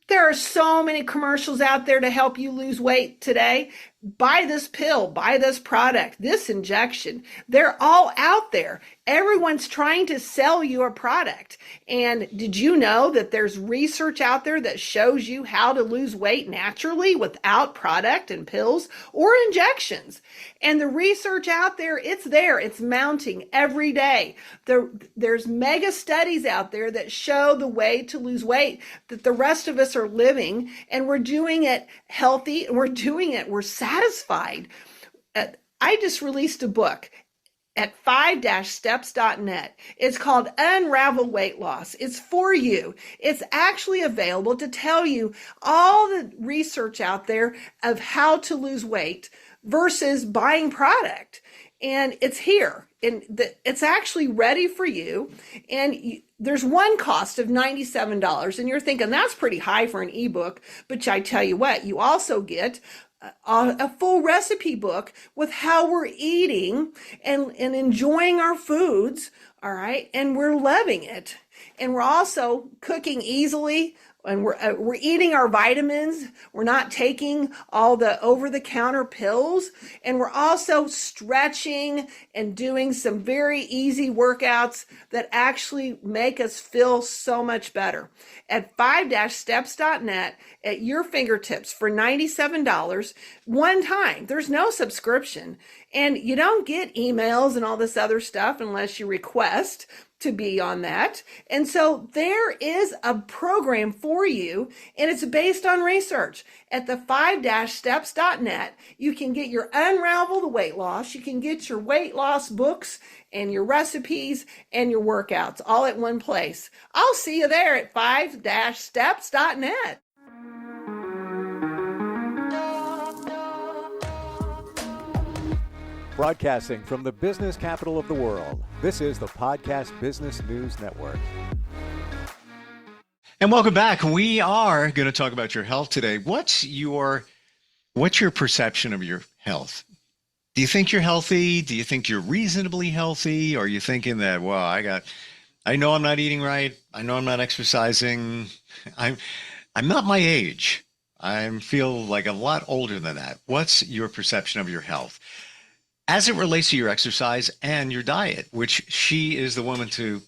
There are so many commercials out there to help you lose weight today. Buy this pill, buy this product, this injection. They're all out there. Everyone's trying to sell you a product. And did you know that there's research out there that shows you how to lose weight naturally without product and pills or injections? And the research out there, it's mounting every day. There's mega studies out there that show the way to lose weight that the rest of us are living, and we're doing it healthy, and we're satisfied. I just released a book at 5-steps.net. It's called Unravel Weight Loss. It's for you. It's actually available to tell you all the research out there of how to lose weight versus buying product. And it's here, and it's actually ready for you. And there's one cost of $97, and you're thinking that's pretty high for an ebook. But I tell you what, you also get a full recipe book with how we're eating and enjoying our foods. All right. And we're loving it. And we're also cooking easily, and we're eating our vitamins. We're not taking all the over-the-counter pills, and we're also stretching and doing some very easy workouts that actually make us feel so much better. At 5-steps.net, at your fingertips for $97 one time. There's no subscription, and you don't get emails and all this other stuff unless you request to be on that. And so there is a program for you, and it's based on research. At the 5-steps.net, you can get your Unravel the Weight Loss, you can get your weight loss books and your recipes and your workouts all at one place. I'll see you there at 5-steps.net. Broadcasting from the business capital of the world, this is the Podcast Business News Network. And welcome back. We are going to talk about your health today. What's your perception of your health? Do you think you're healthy? Do you think you're reasonably healthy? Or are you thinking that, well, I know I'm not eating right. I know I'm not exercising. I'm not my age. I feel like a lot older than that. What's your perception of your health as it relates to your exercise and your diet, which she is the woman to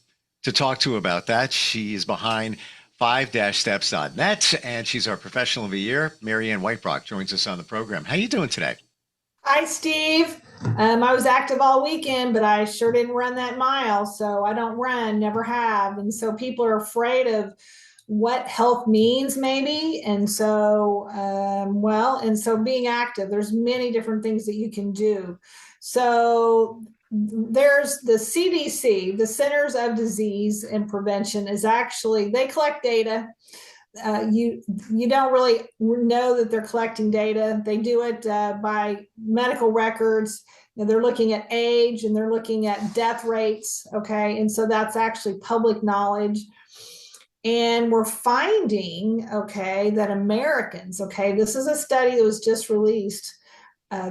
talk to about that? She is behind 5-steps.net, and she's our professional of the year. Marianne Wietbrock joins us on the program. How you doing today? Hi, Steve. I was active all weekend, but I sure didn't run that mile. So I don't run, never have. And so people are afraid of what health means, maybe. And so, being active, there's many different things that you can do. So there's the CDC, the Centers of Disease and Prevention, is actually, they collect data. You don't really know that they're collecting data. They do it by medical records. They're looking at age, and they're looking at death rates. Okay. And so that's actually public knowledge. And we're finding, that Americans, this is a study that was just released.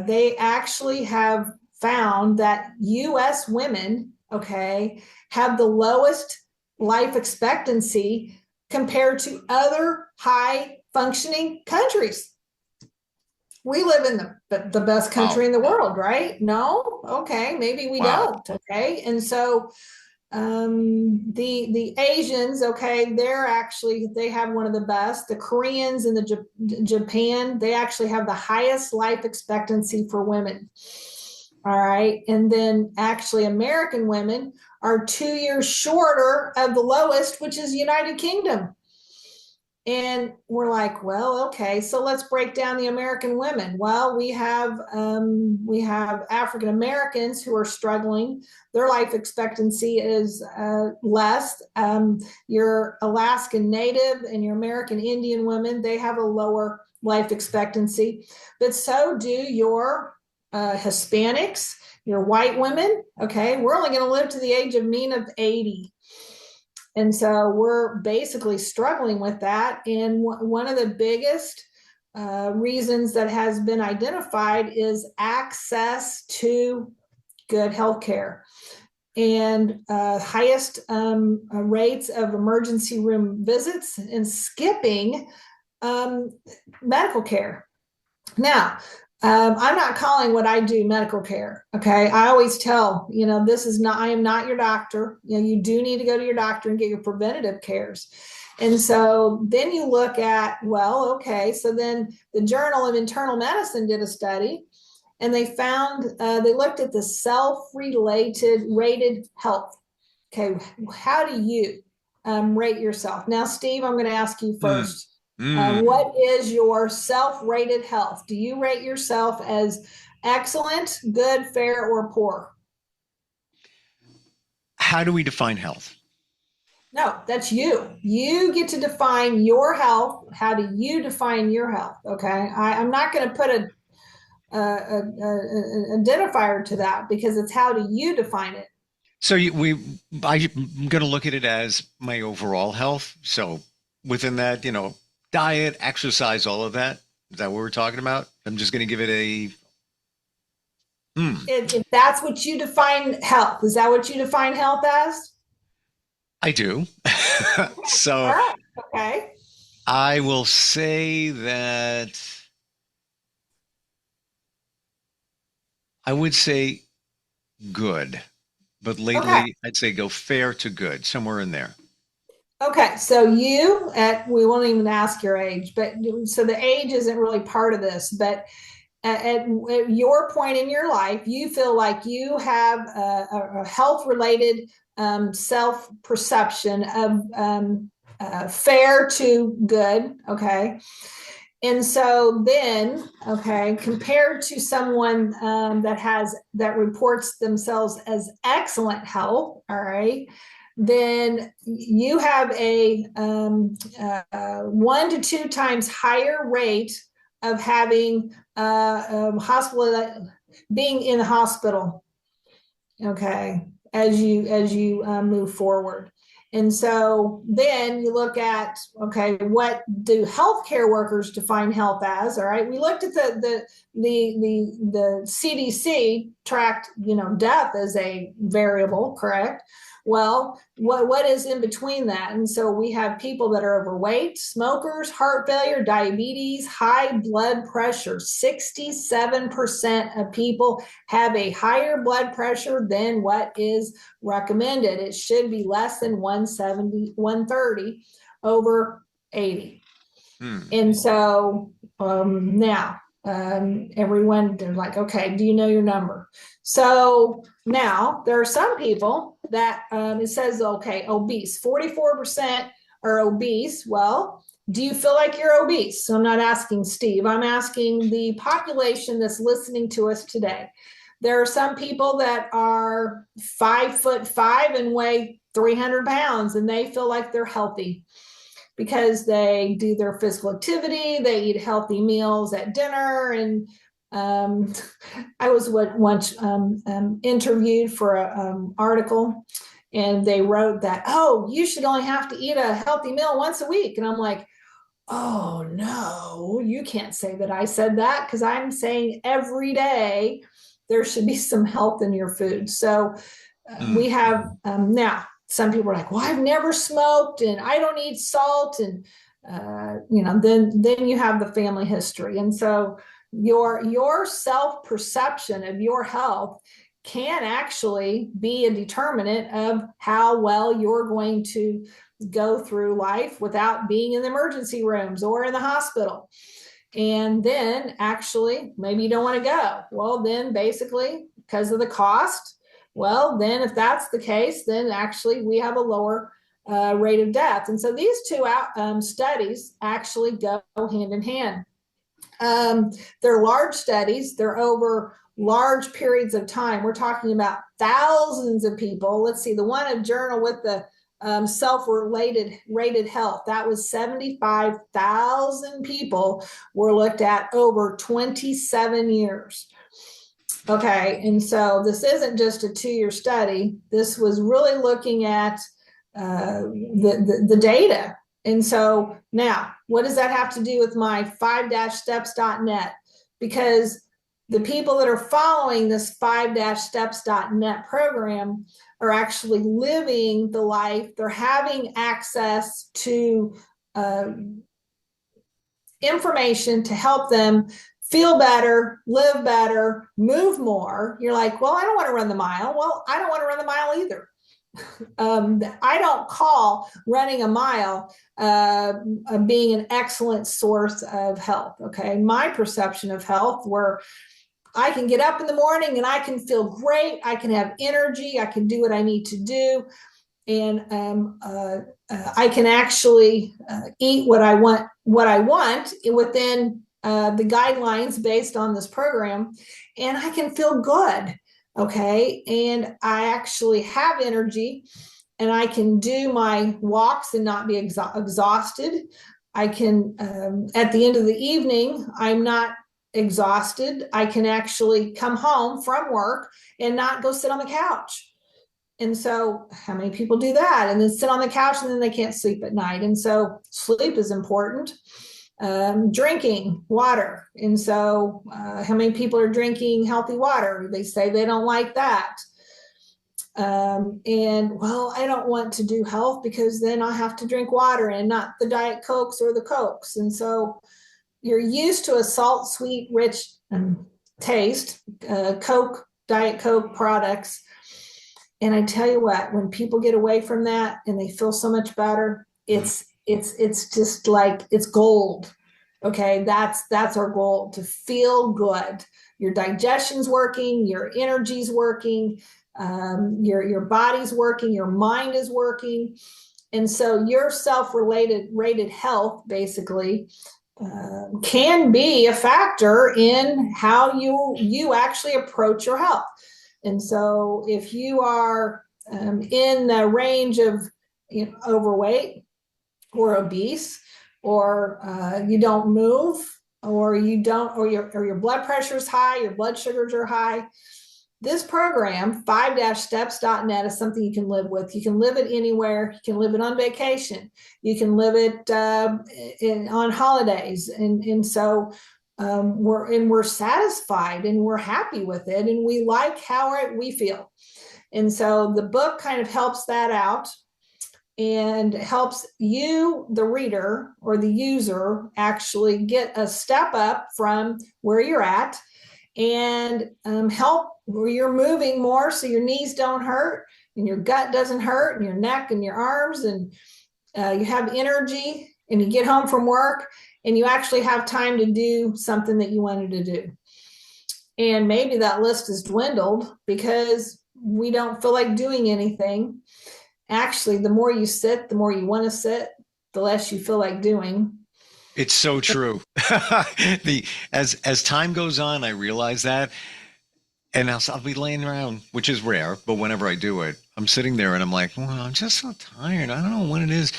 They actually have found that U.S. women, have the lowest life expectancy compared to other high functioning countries. We live in the best country in the world, right? No? Okay, maybe we don't. Okay. And so the Asians, they have one of the best. The Koreans and the Japan, they actually have the highest life expectancy for women. All right. And then actually American women are 2 years shorter of the lowest, which is United Kingdom. And we're like, well, okay, so let's break down the American women. Well, we have African Americans who are struggling. Their life expectancy is less. Your Alaskan Native and your American Indian women, they have a lower life expectancy, but so do your Hispanics, your white women. Okay, we're only going to live to the age of 80. And so we're basically struggling with that. And one of the biggest reasons that has been identified is access to good health care, and highest rates of emergency room visits and skipping um, medical care. Now, I'm not calling what I do medical care. Okay. I always tell, this is not, I am not your doctor. You do need to go to your doctor and get your preventative cares. And so then you look at, well, okay, so then the Journal of Internal Medicine did a study and they found, they looked at the self-related rated health. Okay. How do you rate yourself? Now, Steve, I'm going to ask you Mm. first. Mm. What is your self-rated health? Do you rate yourself as excellent, good, fair, or poor? How do we define health? No, that's you. You get to define your health. How do you define your health? Okay. I'm not going to put a identifier to that because it's how do you define it? So I'm going to look at it as my overall health. So within that, diet, exercise, all of that. Is that what we're talking about? I'm just going to give it a. If that's what you define health, is that what you define health as? I do. All So right. Okay. I will say that I would say good, but Okay. lately I'd say go fair to good, somewhere in there. Okay, so we won't even ask your age, but so the age isn't really part of this, but at your point in your life, you feel like you have a health related self perception of fair to good. Okay. And so then, okay, compared to someone that reports themselves as excellent health, all right, then you have a 1 to 2 times higher rate of having hospital being in the hospital. Okay, as you move forward. And so then you look at, okay, what do healthcare workers define health as? All right, we looked at the CDC tracked, death as a variable, correct? Well, what is in between that? And so we have people that are overweight, smokers, heart failure, diabetes, high blood pressure. 67% of people have a higher blood pressure than what is recommended. It should be less than 170, 130 over 80. And so now everyone, they're like, okay, do you know your number? So now there are some people that it says, okay, obese, 44% are obese. Well, do you feel like you're obese? So I'm not asking Steve, I'm asking the population that's listening to us today. There are some people that are 5'5" and weigh 300 pounds and they feel like they're healthy because they do their physical activity, they eat healthy meals at dinner. And I was once interviewed for an article, and they wrote that, oh, you should only have to eat a healthy meal once a week. And I'm like, oh, no, you can't say that I said that, because I'm saying every day there should be some health in your food. So we have now some people are like, well, I've never smoked and I don't eat salt. And, then you have the family history. And so your self-perception of your health can actually be a determinant of how well you're going to go through life without being in the emergency rooms or in the hospital. And then actually, maybe you don't want to go. Well, then basically, because of the cost, well, then if that's the case, then actually we have a lower rate of death. And so these two studies actually go hand in hand. They're large studies. They're over large periods of time. We're talking about thousands of people. Let's see, the one of Journal with the self-related rated health, that was 75,000 people were looked at over 27 years. Okay, and so this isn't just a 2-year study. This was really looking at the data. And so now, what does that have to do with my 5-steps.net? Because the people that are following this 5-steps.net program are actually living the life. They're having access to information to help them feel better, live better, move more. You're like, well, I don't want to run the mile. Well, I don't want to run the mile either. I don't call running a mile being an excellent source of health. Okay. My perception of health, where I can get up in the morning and I can feel great. I can have energy. I can do what I need to do. And I can actually eat what I want within the guidelines based on this program, and I can feel good. Okay. And I actually have energy, and I can do my walks and not be exhausted. I can, at the end of the evening, I'm not exhausted. I can actually come home from work and not go sit on the couch. And so how many people do that and then sit on the couch and then they can't sleep at night? And so sleep is important. Drinking water. And so how many people are drinking healthy water? They say they don't like that. And well, I don't want to do health because then I have to drink water and not the Diet Cokes or the Cokes. And so you're used to a salt, sweet, rich taste, Coke, Diet Coke products. And I tell you what, when people get away from that and they feel so much better, it's just like it's gold. Okay, that's our goal, to feel good. Your digestion's working, your energy's working, your body's working, your mind is working, and so your rated health basically can be a factor in how you actually approach your health. And so if you are in the range of overweight or obese, or you don't move, or your blood pressure is high, your blood sugars are high, this program, 5-steps.net, is something you can live with. You can live it anywhere. You can live it on vacation. You can live it on holidays. And so we're satisfied and we're happy with it, and we like how we feel. And so the book kind of helps that out and helps you, the reader or the user, actually get a step up from where you're at, and help where you're moving more so your knees don't hurt and your gut doesn't hurt and your neck and your arms, and you have energy, and you get home from work and you actually have time to do something that you wanted to do. And maybe that list has dwindled because we don't feel like doing anything. Actually, the more you sit, the more you want to sit, the less you feel like doing. It's so true. As time goes on, I realize that, and I'll be laying around, which is rare, but whenever I do it, I'm sitting there and I'm like, well, I'm just so tired. I don't know what it is.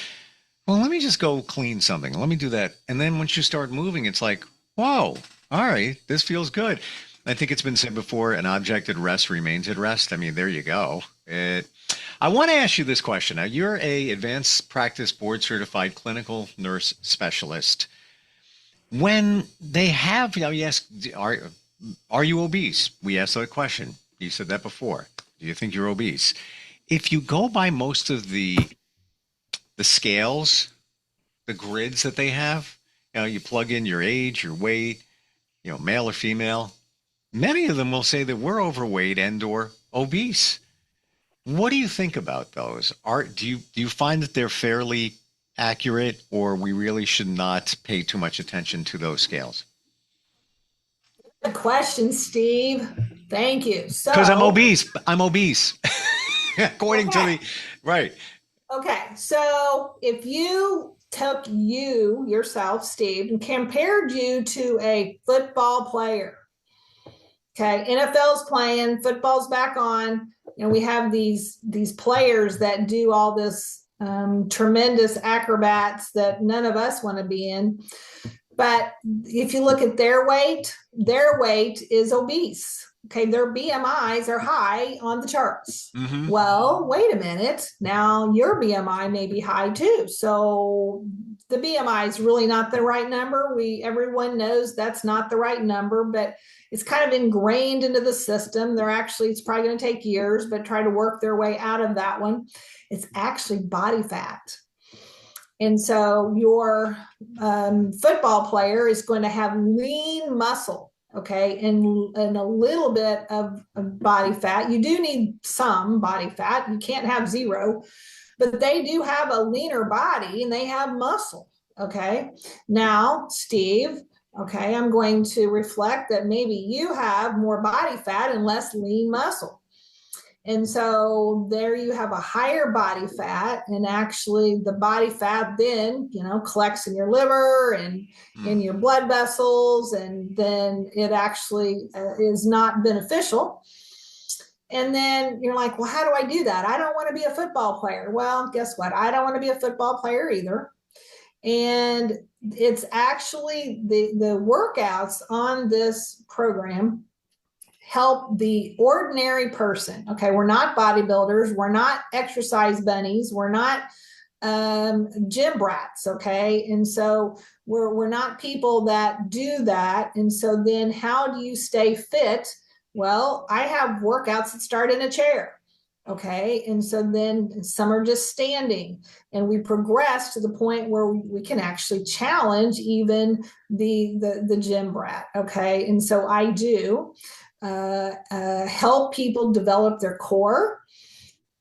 Well, let me just go clean something. Let me do that. And then once you start moving, it's like, whoa, all right, this feels good. I think it's been said before, an object at rest remains at rest. I mean, there you go. I want to ask you this question. Now, you're a advanced practice board certified clinical nurse specialist. When they have, you ask, are you obese? We asked that question. You said that before. Do you think you're obese? If you go by most of the scales, the grids that they have, you plug in your age, your weight, male or female, many of them will say that we're overweight and or obese. What do you think about those? Do you find that they're fairly accurate, or we really should not pay too much attention to those scales? Good question, Steve. Thank you. So, because I'm obese. According to the right. Okay. So if you took yourself, Steve, and compared you to a football player, okay, NFL's playing, football's back on, and we have these players that do all this tremendous acrobats that none of us want to be in. But if you look at their weight is obese. Okay, their BMIs are high on the charts. Mm-hmm. Well, wait a minute. Now your BMI may be high too. So the BMI is really not the right number. Everyone knows that's not the right number, but it's kind of ingrained into the system. It's probably going to take years, but try to work their way out of that one. It's actually body fat. And so your football player is going to have lean muscle, okay, and a little bit of body fat. You do need some body fat. You can't have zero, but they do have a leaner body and they have muscle, okay? Now, Steve, okay, I'm going to reflect that maybe you have more body fat and less lean muscle. And so there you have a higher body fat, and actually the body fat then, collects in your liver and in your blood vessels, and then it actually is not beneficial. And then you're like, well, how do I do that? I don't want to be a football player. Well, guess what? I don't want to be a football player either. And it's actually the workouts on this program help the ordinary person. Okay, we're not bodybuilders, we're not exercise bunnies, we're not gym brats. Okay, and so we're not people that do that. And so then, how do you stay fit? Well, I have workouts that start in a chair. Okay, and so then some are just standing, and we progress to the point where we can actually challenge even the gym brat. Okay, and so I do help people develop their core.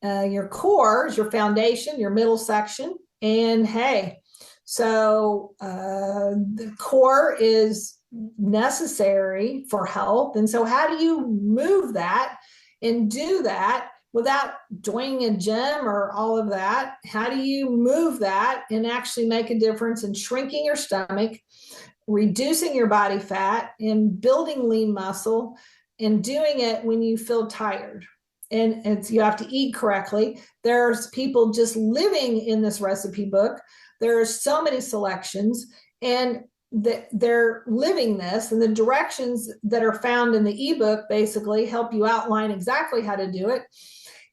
Your core is your foundation, your middle section. And hey, so the core is necessary for health. And so, how do you move that and do that without joining a gym or all of that? How do you move that and actually make a difference in shrinking your stomach, reducing your body fat, and building lean muscle? And doing it when you feel tired. And you have to eat correctly. There's people just living in this recipe book. There are so many selections, and they're living this, and the directions that are found in the ebook basically help you outline exactly how to do it.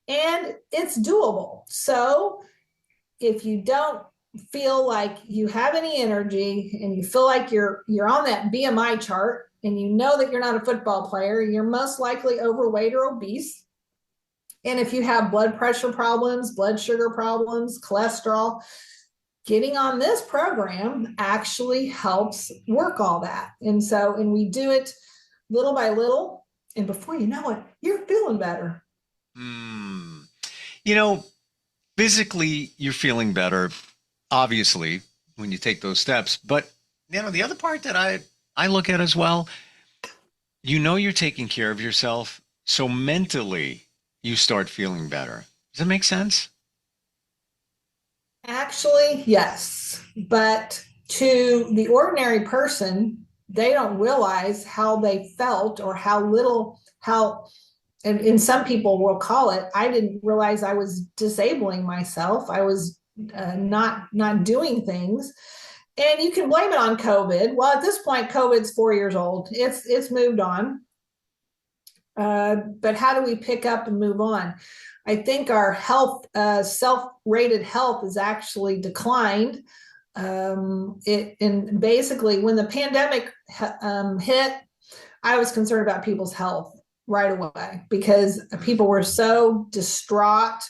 And it's doable. So if you don't feel like you have any energy and you feel like you're on that BMI chart, and you know that you're not a football player, you're most likely overweight or obese. And if you have blood pressure problems, blood sugar problems, cholesterol, getting on this program actually helps work all that. And we do it little by little. And before you know it, you're feeling better. Physically, you're feeling better, obviously, when you take those steps. But, the other part that I look at as well, you're taking care of yourself, so mentally you start feeling better. Does that make sense? Actually, yes. But to the ordinary person, they don't realize how they felt or and some people will call it, I didn't realize I was disabling myself. I was not doing things. And you can blame it on COVID. Well, at this point, COVID's 4 years old. It's moved on. But how do we pick up and move on? I think our health, self-rated health, has actually declined. And basically, when the pandemic hit, I was concerned about people's health right away because people were so distraught,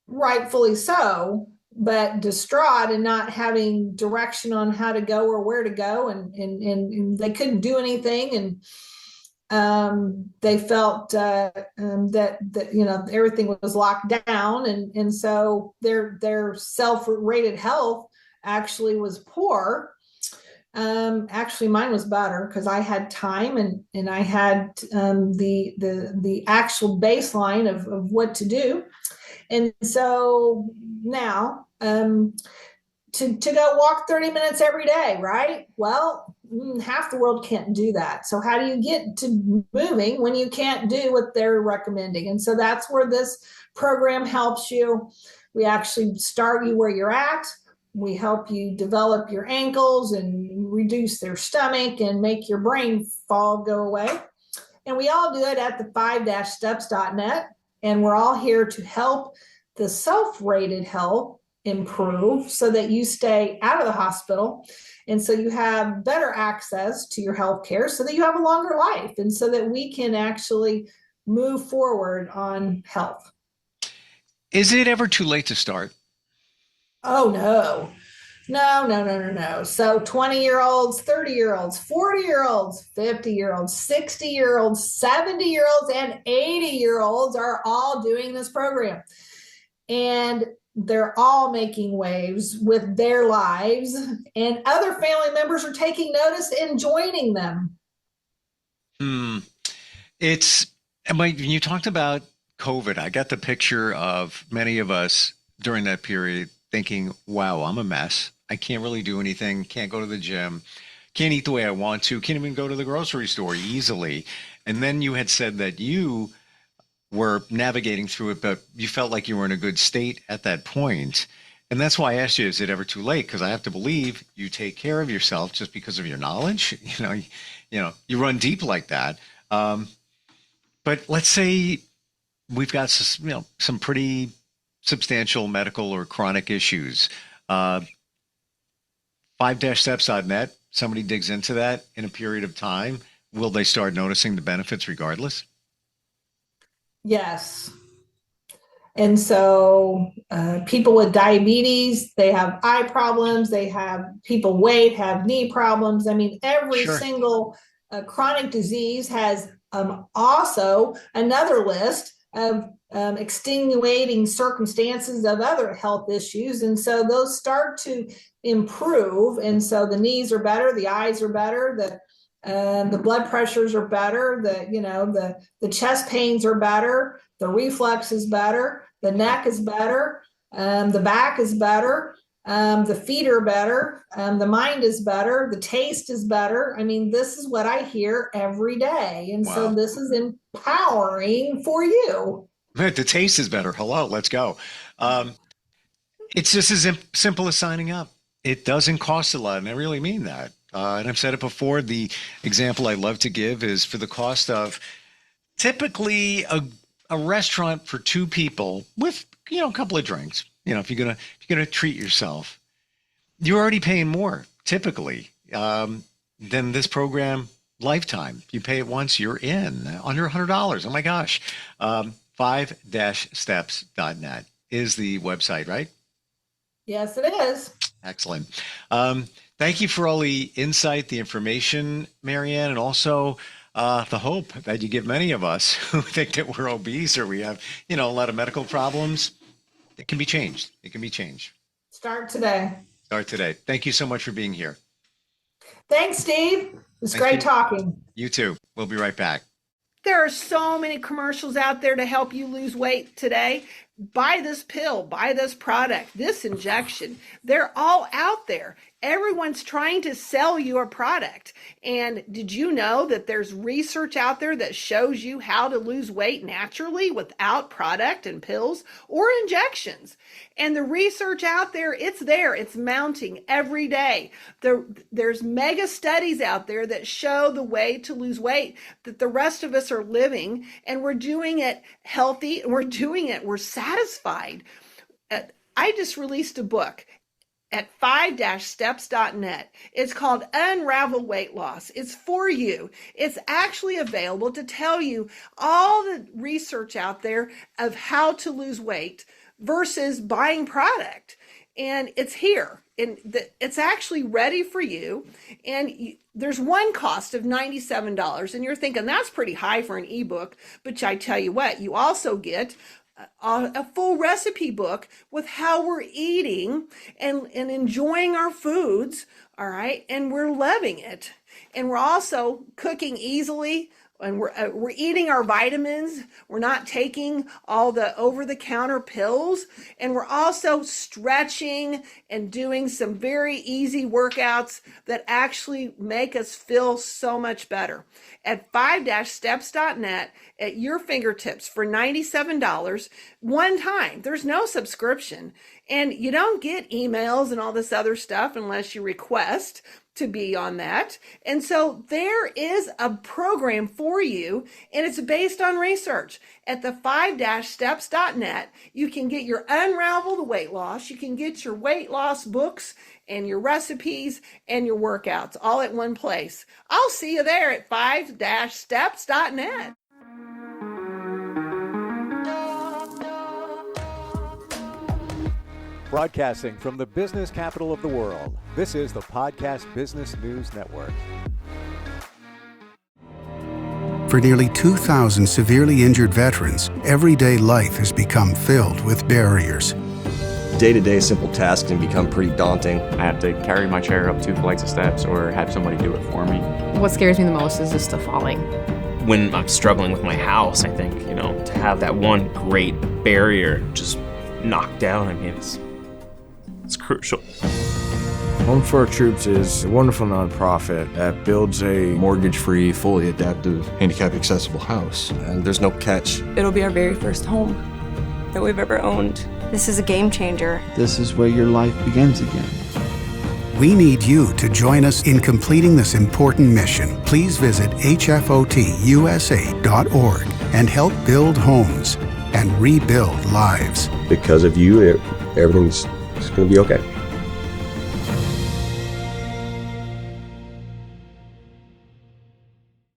rightfully so, but distraught and not having direction on how to go or where to go, and they couldn't do anything, and they felt that everything was locked down, and so their self-rated health actually was poor. Actually, mine was better because I had time and I had the actual baseline of what to do. And so now to go walk 30 minutes every day, right? Well, half the world can't do that. So how do you get to moving when you can't do what they're recommending? And so that's where this program helps you. We actually start you where you're at. We help you develop your ankles and reduce their stomach and make your brain fog go away. And we all do it at the 5-steps.net. And we're all here to help the self-rated health improve so that you stay out of the hospital. And so you have better access to your health care so that you have a longer life and so that we can actually move forward on health. Is it ever too late to start? Oh, no. No, no, no, no, no. So 20-year-olds, 30-year-olds, 40-year-olds, 50-year-olds, 60-year-olds, 70-year-olds, and 80-year-olds are all doing this program. And they're all making waves with their lives, and other family members are taking notice and joining them. It's, and when you talked about COVID, I got the picture of many of us during that period thinking, wow, I'm a mess. I can't really do anything, can't go to the gym, can't eat the way I want to, can't even go to the grocery store easily. And then you had said that you were navigating through it, but you felt like you were in a good state at that point. And that's why I asked you, is it ever too late? Because I have to believe you take care of yourself just because of your knowledge. You run deep like that. But let's say we've got some pretty substantial medical or chronic issues. 5-steps.net, somebody digs into that in a period of time. Will they start noticing the benefits regardless? Yes. And so people with diabetes, they have eye problems, they have people weight, have knee problems. I mean, every Sure. single chronic disease has also another list of extenuating circumstances of other health issues. And so those start to improve. And so the knees are better, the eyes are better, the blood pressures are better, the chest pains are better, the reflux is better, the neck is better, the back is better, the feet are better, the mind is better, the taste is better. I mean, this is what I hear every day. And Wow. so this is empowering for you. The taste is better. Hello, let's go. It's just as simple as signing up. It doesn't cost a lot, and I really mean that. And I've said it before. The example I love to give is for the cost of typically a restaurant for two people with a couple of drinks. If you're gonna treat yourself, you're already paying more typically than this program lifetime. You pay it once, you're in under $100. Oh my gosh. 5-steps.net is the website, right? Yes, it is. Excellent. Thank you for all the insight, the information, Marianne, and also the hope that you give many of us who think that we're obese or we have, a lot of medical problems. It can be changed. It can be changed. Start today. Start today. Thank you so much for being here. Thanks, Steve. It was great talking. You too. We'll be right back. There are so many commercials out there to help you lose weight today. Buy this pill, buy this product, this injection. They're all out there. Everyone's trying to sell you a product. And did you know that there's research out there that shows you how to lose weight naturally without product and pills or injections? And the research out there, it's mounting every day. There's mega studies out there that show the way to lose weight that the rest of us are living, and we're doing it healthy, and we're satisfied. I just released a book at 5-steps.net. It's called Unravel Weight Loss. It's for you. It's actually available to tell you all the research out there of how to lose weight versus buying product. And it's here. And it's actually ready for you. And there's one cost of $97. And you're thinking, that's pretty high for an ebook. But I tell you what, you also get a full recipe book with how we're eating and enjoying our foods, all right? And we're loving it. And we're also cooking easily, and we're eating our vitamins. We're not taking all the over-the-counter pills. And we're also stretching and doing some very easy workouts that actually make us feel so much better. At 5-steps.net, at your fingertips for $97 one time. There's no subscription. And you don't get emails and all this other stuff unless you request to be on that. And so there is a program for you, and it's based on research. At the 5-steps.net, you can get your Unravel the Weight Loss, you can get your weight loss books and your recipes and your workouts all at one place. I'll see you there at 5-steps.net. Broadcasting from the business capital of the world, this is the Podcast Business News Network. For nearly 2,000 severely injured veterans, everyday life has become filled with barriers. Day-to-day simple tasks can become pretty daunting. I have to carry my chair up 2 flights of steps or have somebody do it for me. What scares me the most is just the falling. When I'm struggling with my house, I think, to have that one great barrier just knocked down, it's crucial. Home for Our Troops is a wonderful nonprofit that builds a mortgage-free, fully adaptive, handicap-accessible house. And there's no catch. It'll be our very first home that we've ever owned. This is a game changer. This is where your life begins again. We need you to join us in completing this important mission. Please visit hfotusa.org and help build homes and rebuild lives. Because of you, everything's going to be okay.